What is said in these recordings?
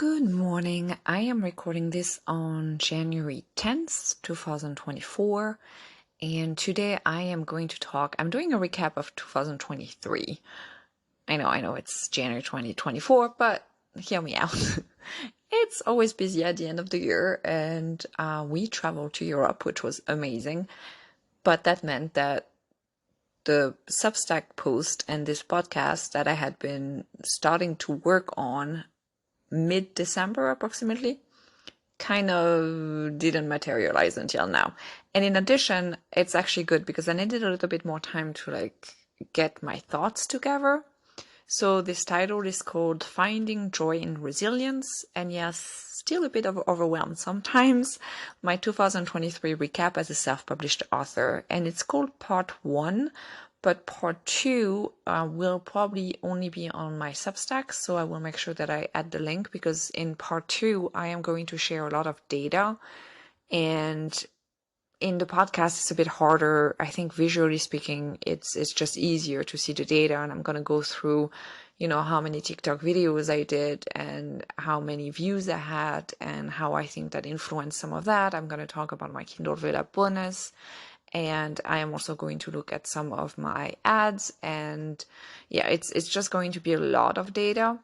Good morning. I am recording this on January 10th, 2024, and today I am going to I'm doing a recap of 2023. I know, it's January 2024, but hear me out. It's always busy at the end of the year, and we traveled to Europe, which was amazing, but that meant that the Substack post and this podcast that I had been starting to work on mid-December approximately kind of didn't materialize until now. And in addition, it's actually good because I needed a little bit more time to get my thoughts together. So this title is called Finding Joy in Resilience. And yes, still a bit of overwhelmed sometimes. My 2023 recap as a self-published author. And it's called Part 1. But Part 2 will probably only be on my Substack, so I will make sure that I add the link, because in Part 2 I am going to share a lot of data, and in the podcast it's a bit harder. I think visually speaking it's just easier to see the data, and I'm going to go through how many TikTok videos I did and how many views I had and how I think that influenced some of that. I'm going to talk about my Kindle Vella bonus. And I am also going to look at some of my ads, and yeah, it's just going to be a lot of data,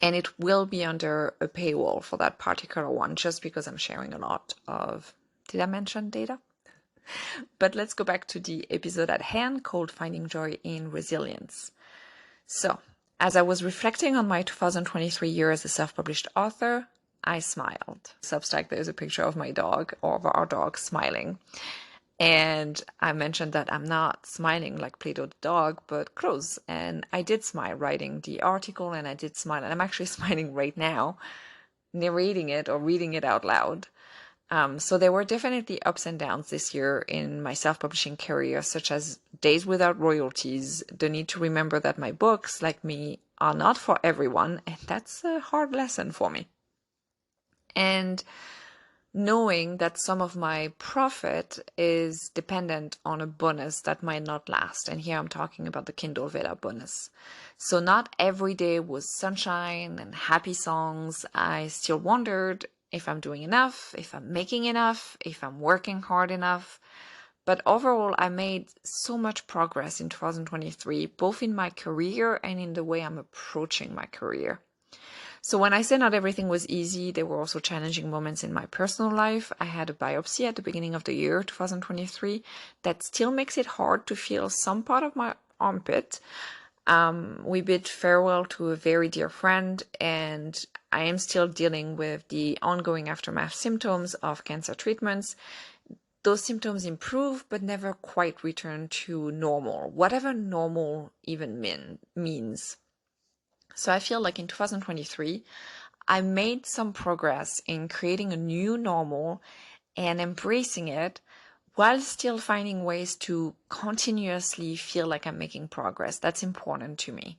and it will be under a paywall for that particular one, just because I'm sharing a lot of, did I mention data? But let's go back to the episode at hand called Finding Joy in Resilience. So, as I was reflecting on my 2023 year as a self-published author, I smiled. Substack, there's a picture of my dog, or of our dog, smiling. And I mentioned that I'm not smiling like Plato the dog, but close. And I did smile writing the article, and I did smile. And I'm actually smiling right now, narrating it or reading it out loud. So there were definitely ups and downs this year in my self-publishing career, such as days without royalties, the need to remember that my books, like me, are not for everyone. And that's a hard lesson for me. And knowing that some of my profit is dependent on a bonus that might not last. And here I'm talking about the Kindle Vella bonus. So not every day was sunshine and happy songs. I still wondered if I'm doing enough, if I'm making enough, if I'm working hard enough. But overall, I made so much progress in 2023, both in my career and in the way I'm approaching my career. So when I say not everything was easy, there were also challenging moments in my personal life. I had a biopsy at the beginning of the year, 2023, that still makes it hard to feel some part of my armpit. We bid farewell to a very dear friend, and I am still dealing with the ongoing aftermath symptoms of cancer treatments. Those symptoms improve, but never quite return to normal, whatever normal even means. So I feel like in 2023, I made some progress in creating a new normal and embracing it, while still finding ways to continuously feel like I'm making progress. That's important to me.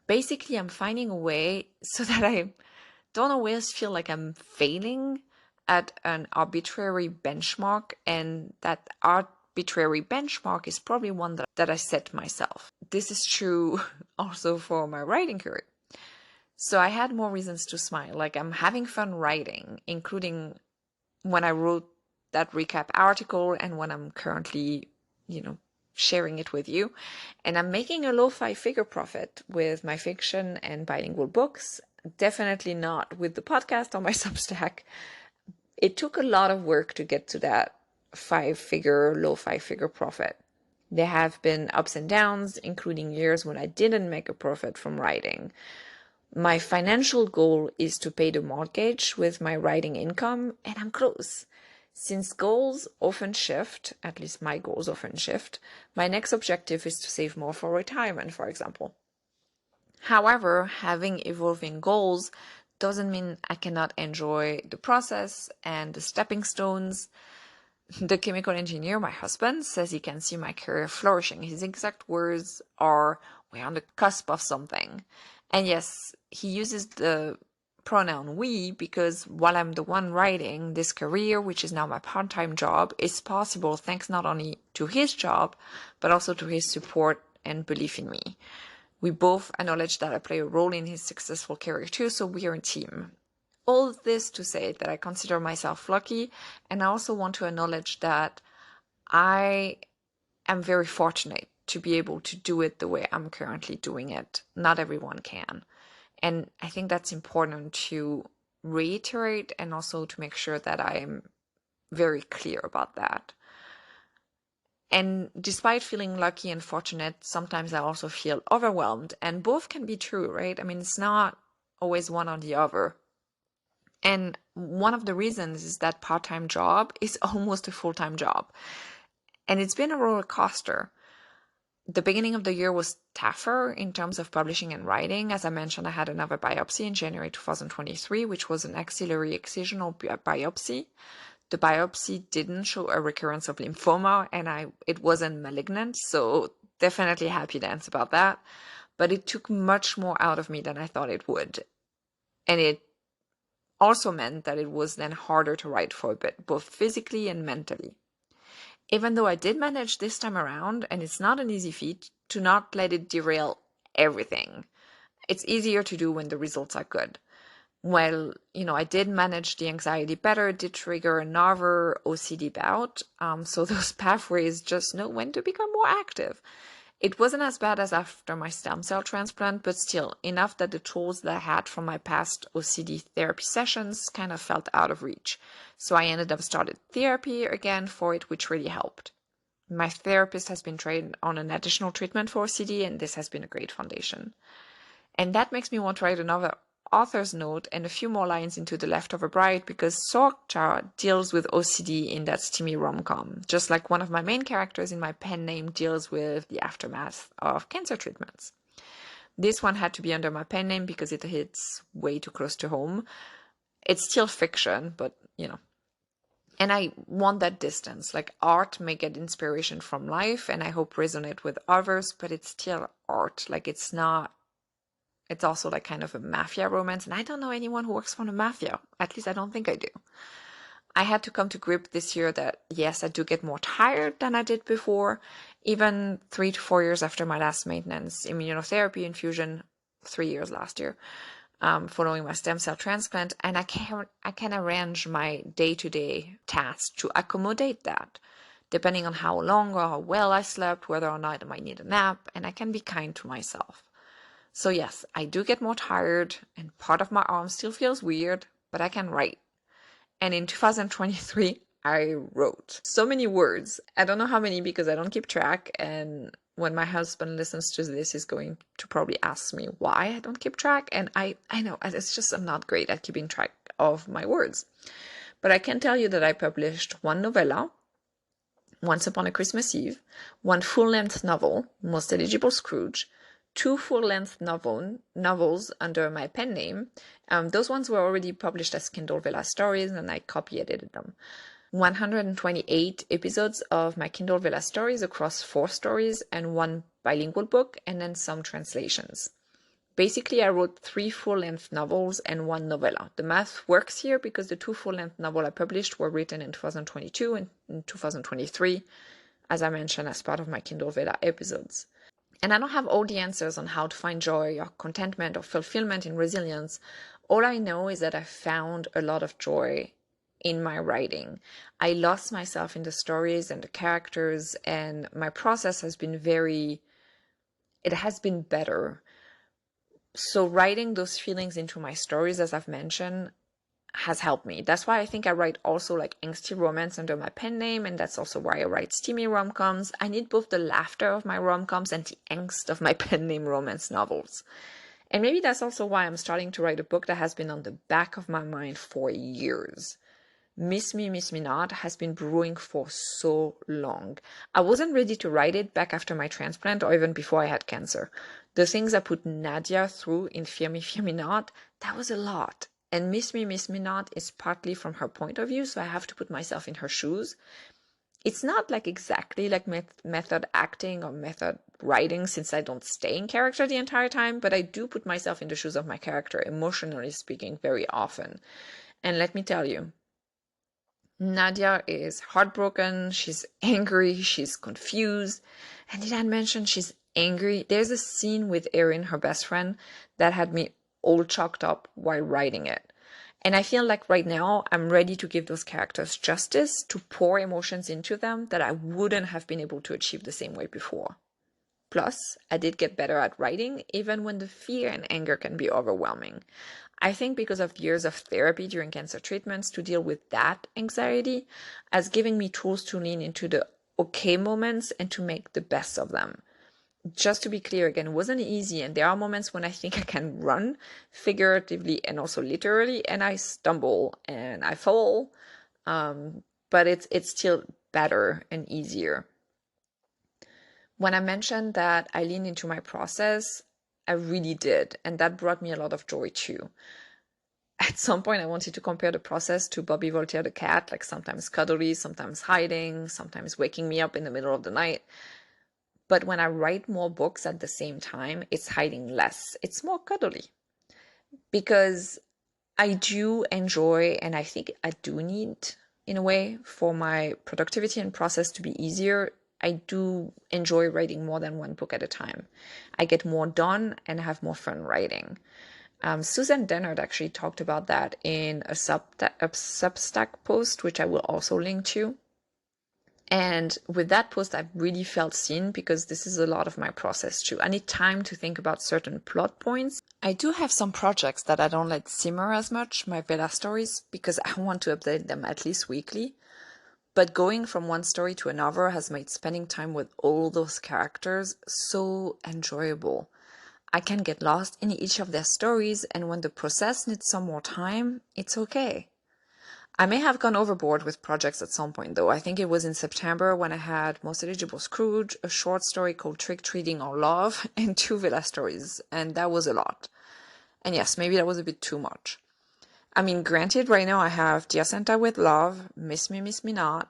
Basically, I'm finding a way so that I don't always feel like I'm failing at an arbitrary benchmark, and that arbitrary benchmark is probably one that I set myself. This is true also for my writing career. So I had more reasons to smile. Like, I'm having fun writing, including when I wrote that recap article and when I'm currently, sharing it with you. And I'm making a low five-figure profit with my fiction and bilingual books. Definitely not with the podcast or my Substack. It took a lot of work to get to that low five-figure profit. There have been ups and downs, including years when I didn't make a profit from writing. My financial goal is to pay the mortgage with my writing income, and I'm close. Since goals often shift, at least my goals often shift, my next objective is to save more for retirement, for example. However, having evolving goals doesn't mean I cannot enjoy the process and the stepping stones. The chemical engineer, my husband, says he can see my career flourishing. His exact words are, "We're on the cusp of something." And yes, he uses the pronoun we because while I'm the one writing, this career, which is now my part-time job, is possible thanks not only to his job, but also to his support and belief in me. We both acknowledge that I play a role in his successful career too, so we are a team. All this to say that I consider myself lucky, and I also want to acknowledge that I am very fortunate to be able to do it the way I'm currently doing it. Not everyone can. And I think that's important to reiterate and also to make sure that I'm very clear about that. And despite feeling lucky and fortunate, sometimes I also feel overwhelmed, and both can be true, right? I mean, it's not always one or the other. And one of the reasons is that part-time job is almost a full-time job. And it's been a roller coaster. The beginning of the year was tougher in terms of publishing and writing. As I mentioned, I had another biopsy in January 2023, which was an axillary excisional biopsy. The biopsy didn't show a recurrence of lymphoma, and it wasn't malignant, so definitely happy dance about that. But it took much more out of me than I thought it would. And it also meant that it was then harder to write for a bit, both physically and mentally. Even though I did manage this time around, and it's not an easy feat, to not let it derail everything. It's easier to do when the results are good. Well, I did manage the anxiety better, did trigger another OCD bout, so those pathways just know when to become more active. It wasn't as bad as after my stem cell transplant, but still enough that the tools that I had from my past OCD therapy sessions kind of felt out of reach. So I ended up started therapy again for it, which really helped. My therapist has been trained on an additional treatment for OCD, and this has been a great foundation. And that makes me want to write another author's note and a few more lines into The Leftover Bride, because Sorcha deals with OCD in that steamy rom-com, just like one of my main characters in my pen name deals with the aftermath of cancer treatments. This one had to be under my pen name because it hits way too close to home. It's still fiction, but and I want that distance. Like, art may get inspiration from life and I hope resonate with others, but it's still art. Like, it's also like kind of a mafia romance, and I don't know anyone who works for the mafia. At least I don't think I do. I had to come to grip this year that yes, I do get more tired than I did before, even 3 to 4 years after my last maintenance immunotherapy infusion, 3 years last year, following my stem cell transplant, and I can arrange my day-to-day tasks to accommodate that, depending on how long or how well I slept, whether or not I might need a nap, and I can be kind to myself. So yes, I do get more tired, and part of my arm still feels weird, but I can write. And in 2023, I wrote so many words. I don't know how many because I don't keep track, and when my husband listens to this, he's going to probably ask me why I don't keep track, and I know, it's just I'm not great at keeping track of my words. But I can tell you that I published one novella, Once Upon a Christmas Eve, one full-length novel, Most Eligible Scrooge, 2 full-length novels under my pen name. Those ones were already published as Kindle Vella stories, and I copy-edited them. 128 episodes of my Kindle Vella stories across 4 stories and 1 bilingual book, and then some translations. Basically, I wrote 3 full-length novels and 1 novella. The math works here because the 2 full-length novels I published were written in 2022 and in 2023, as I mentioned as part of my Kindle Vella episodes. And I don't have all the answers on how to find joy or contentment or fulfillment in resilience. All I know is that I found a lot of joy in my writing. I lost myself in the stories and the characters, and my process has been it has been better. So writing those feelings into my stories, as I've mentioned, has helped me. That's why I think I write also like angsty romance under my pen name, and that's also why I write steamy rom-coms. I need both the laughter of my rom-coms and the angst of my pen name romance novels. And maybe that's also why I'm starting to write a book that has been on the back of my mind for years. Miss Me, Miss Me Not has been brewing for so long. I wasn't ready to write it back after my transplant or even before I had cancer. The things I put Nadia through in Fear Me Not, that was a lot. And Miss Me Not is partly from her point of view, so I have to put myself in her shoes. It's not like exactly like method acting or method writing, since I don't stay in character the entire time, but I do put myself in the shoes of my character, emotionally speaking, very often. And let me tell you, Nadia is heartbroken, she's angry, she's confused. And did I mention she's angry? There's a scene with Erin, her best friend, that had me all chalked up while writing it. And I feel like right now I'm ready to give those characters justice, to pour emotions into them that I wouldn't have been able to achieve the same way before. Plus, I did get better at writing, even when the fear and anger can be overwhelming. I think because of years of therapy during cancer treatments to deal with that anxiety has given me tools to lean into the okay moments and to make the best of them. Just to be clear again, it wasn't easy, and there are moments when I think I can run figuratively and also literally, and I stumble and I fall, but it's still better and easier. When I mentioned that I leaned into my process, I really did, and that brought me a lot of joy too. At some point, I wanted to compare the process to Bobby Voltaire the cat, like sometimes cuddly, sometimes hiding, sometimes waking me up in the middle of the night. But when I write more books at the same time, it's hiding less. It's more cuddly because I do enjoy, and I think I do need, in a way, for my productivity and process to be easier. I do enjoy writing more than one book at a time. I get more done and have more fun writing. Susan Dennard actually talked about that in a Substack post, which I will also link to. And with that post, I've really felt seen because this is a lot of my process too. I need time to think about certain plot points. I do have some projects that I don't let simmer as much, my Vela stories, because I want to update them at least weekly. But going from one story to another has made spending time with all those characters so enjoyable. I can get lost in each of their stories, and when the process needs some more time, it's okay. I may have gone overboard with projects at some point, though. I think it was in September when I had Most Eligible Scrooge, a short story called Trick Treating or Love, and two Villa stories, and that was a lot. And yes, maybe that was a bit too much. I mean, granted, right now I have Dear Santa with Love, Miss Me Not,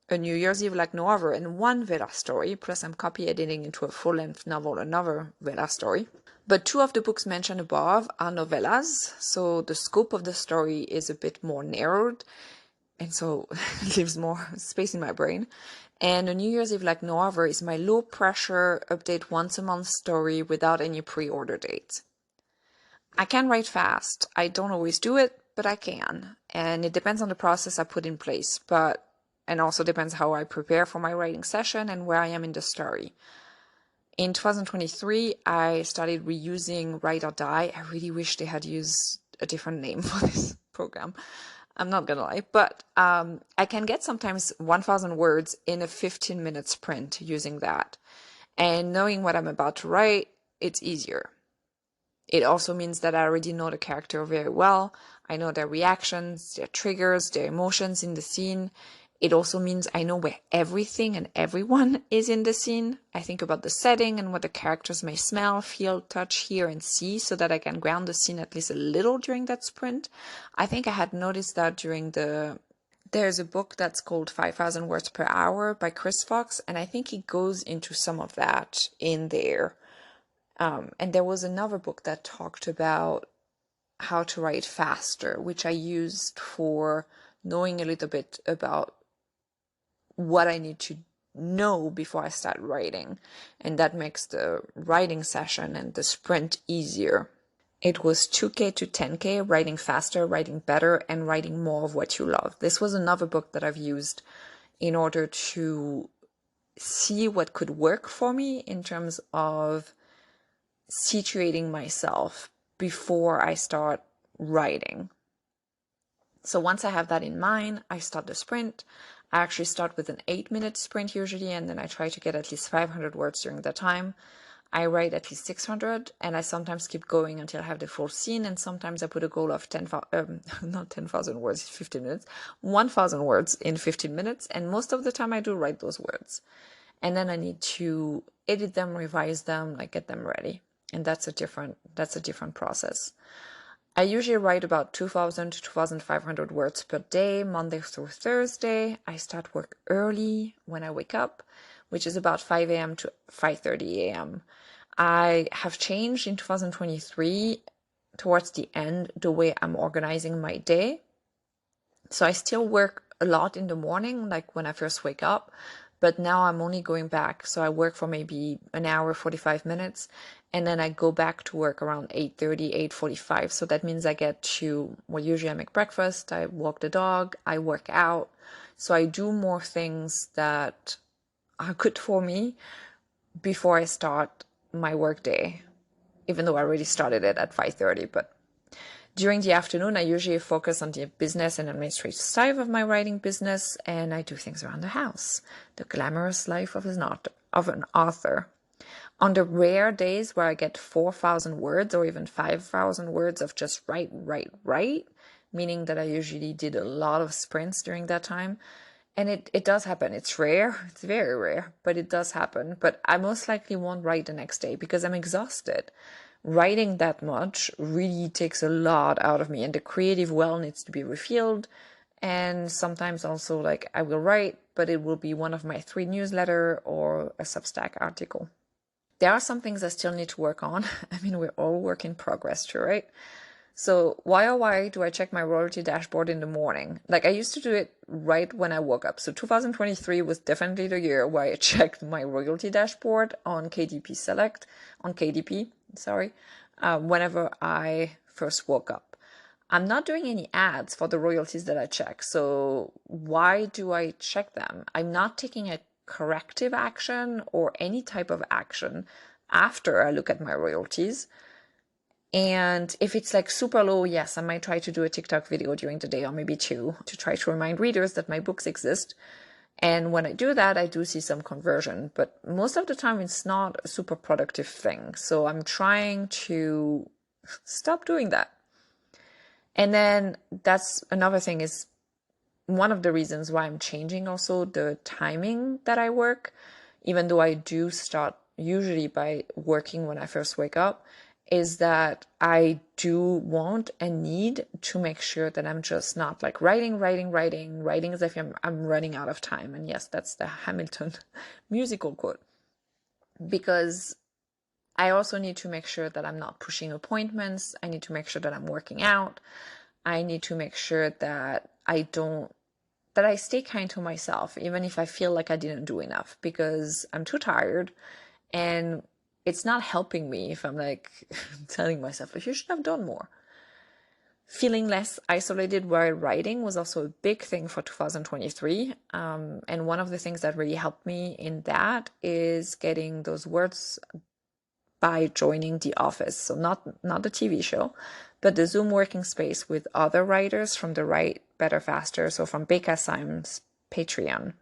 a New Year's Eve Like No Other, and one Villa story, plus I'm copy editing into a full-length novel another Villa story. But two of the books mentioned above are novellas, so the scope of the story is a bit more narrowed, and so leaves more space in my brain. And A New Year's Eve Like No Other is my low-pressure, update once-a-month story without any pre-order date. I can write fast. I don't always do it, but I can. And it depends on the process I put in place, and also depends how I prepare for my writing session and where I am in the story. In 2023, I started reusing Write or Die. I really wish they had used a different name for this program. I'm not gonna lie, but I can get sometimes 1,000 words in a 15-minute sprint using that. And knowing what I'm about to write, it's easier. It also means that I already know the character very well. I know their reactions, their triggers, their emotions in the scene. It also means I know where everything and everyone is in the scene. I think about the setting and what the characters may smell, feel, touch, hear, and see so that I can ground the scene at least a little during that sprint. I think I had noticed that there's a book that's called 5,000 Words Per Hour by Chris Fox, and I think he goes into some of that in there. And there was another book that talked about how to write faster, which I used for knowing a little bit about what I need to know before I start writing. And that makes the writing session and the sprint easier. It was 2K to 10K, writing faster, writing better, and writing more of what you love. This was another book that I've used in order to see what could work for me in terms of situating myself before I start writing. So once I have that in mind, I start the sprint. I actually start with an 8-minute sprint usually, and then I try to get at least 500 words during the time. I write at least 600, and I sometimes keep going until I have the full scene, and sometimes I put a goal of not 10,000 words in 15 minutes, 1,000 words in 15 minutes, and most of the time I do write those words. And then I need to edit them, revise them, like get them ready. And that's a different process. I usually write about 2,000 to 2,500 words per day, Monday through Thursday. I start work early when I wake up, which is about 5 a.m. to 5:30 a.m. I have changed in 2023 towards the end the way I'm organizing my day. So I still work a lot in the morning, like when I first wake up, but now I'm only going back. So I work for maybe an hour, 45 minutes, and then I go back to work around 8:30, 8:45. So that means I get to, well, usually I make breakfast, I walk the dog, I work out. So I do more things that are good for me before I start my work day, even though I already started it at 5:30. But during the afternoon, I usually focus on the business and administrative side of my writing business, and I do things around the house. The glamorous life of an author. On the rare days where I get 4,000 words or even 5,000 words of just write, meaning that I usually did a lot of sprints during that time. And it does happen. It's rare. It's very rare, but it does happen. But I most likely won't write the next day because I'm exhausted. Writing that much really takes a lot out of me, and the creative well needs to be refilled. And sometimes also, like, I will write, but it will be one of my 3 newsletter or a Substack article. There are some things I still need to work on. I mean, we're all work in progress, true, right? So why oh why do I check my royalty dashboard in the morning? Like, I used to do it right when I woke up. So 2023 was definitely the year where I checked my royalty dashboard on KDP, sorry, whenever I first woke up. I'm not doing any ads for the royalties that I check. So why do I check them? I'm not taking a corrective action or any type of action after I look at my royalties. And if it's like super low, yes, I might try to do a TikTok video during the day or maybe 2 to try to remind readers that my books exist. And when I do that, I do see some conversion, but most of the time it's not a super productive thing. So I'm trying to stop doing that. And then that's another thing, is one of the reasons why I'm changing also the timing that I work, even though I do start usually by working when I first wake up, is that I do want and need to make sure that I'm just not like writing as if I'm running out of time. And yes, that's the Hamilton musical quote. Because I also need to make sure that I'm not pushing appointments. I need to make sure that I'm working out. I need to make sure that I stay kind to myself, even if I feel like I didn't do enough, because I'm too tired, and it's not helping me if I'm like telling myself, like, you should have done more. Feeling less isolated while writing was also a big thing for 2023. And one of the things that really helped me in that is getting those words by joining The Office. So not the TV show, but the Zoom working space with other writers from the Write Better Faster. So from Becca Syme's Patreon.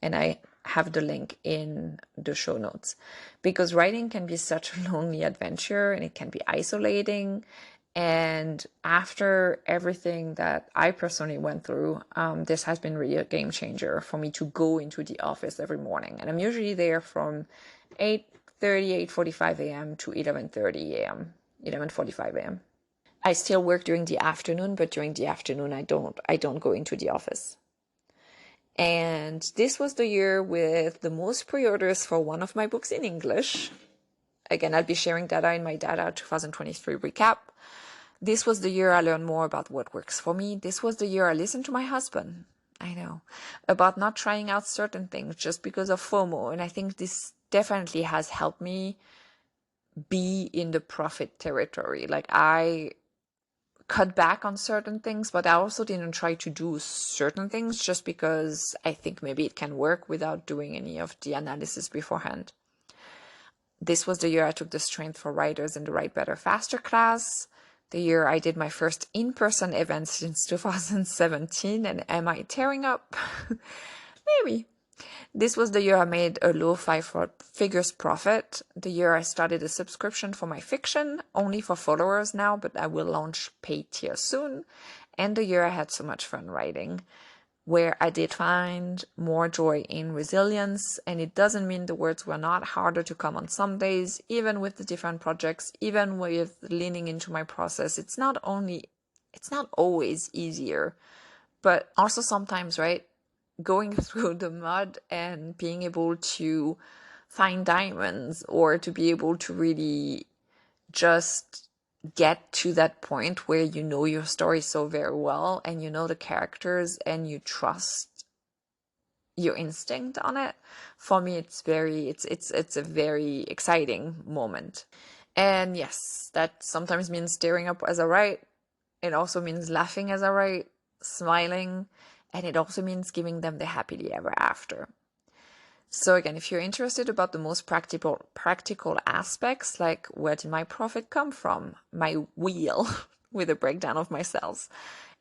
And I have the link in the show notes, because writing can be such a lonely adventure and it can be isolating. And after everything that I personally went through, this has been really a game changer for me to go into the office every morning. And I'm usually there from 8:45 a.m. to 11:30 a.m., 11:45 a.m. I still work during the afternoon, but during the afternoon I don't go into the office. And this was the year with the most pre-orders for one of my books in English. Again, I'll be sharing data in my data 2023 recap. This was the year I learned more about what works for me. This was the year I listened to my husband. I know, about not trying out certain things just because of FOMO. And I think this definitely has helped me be in the profit territory. Like, I cut back on certain things, but I also didn't try to do certain things just because I think maybe it can work without doing any of the analysis beforehand. This was the year I took the Strength for Writers in the Write Better Faster class. The year I did my first in-person event since 2017. And am I tearing up? Maybe. This was the year I made a low 5-figures profit. The year I started a subscription for my fiction, only for followers now, but I will launch paid tier soon. And the year I had so much fun writing, where I did find more joy in resilience. And it doesn't mean the words were not harder to come on some days, even with the different projects, even with leaning into my process. It's not always easier, but also sometimes, right? Going through the mud and being able to find diamonds, or to be able to really just get to that point where you know your story so very well and you know the characters and you trust your instinct on it. For me, it's a very exciting moment. And yes, that sometimes means staring up as I write. It also means laughing as I write, smiling, and it also means giving them the happily ever after. So again, if you're interested about the most practical aspects, like where did my profit come from, my wheel with a breakdown of my sales,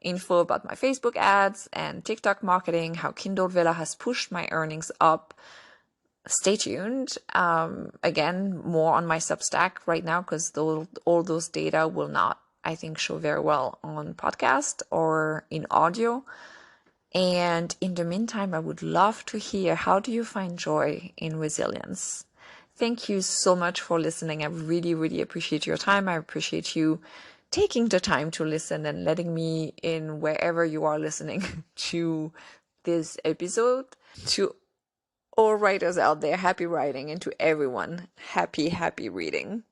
info about my Facebook ads and TikTok marketing, how Kindle Vella has pushed my earnings up, stay tuned. Again, more on my Substack right now because all those data will not, I think, show very well on podcast or in audio. And in the meantime, I would love to hear, how do you find joy in resilience? Thank you so much for listening. I really, really appreciate your time. I appreciate you taking the time to listen and letting me in wherever you are listening to this episode. To all writers out there, happy writing, and to everyone, happy reading.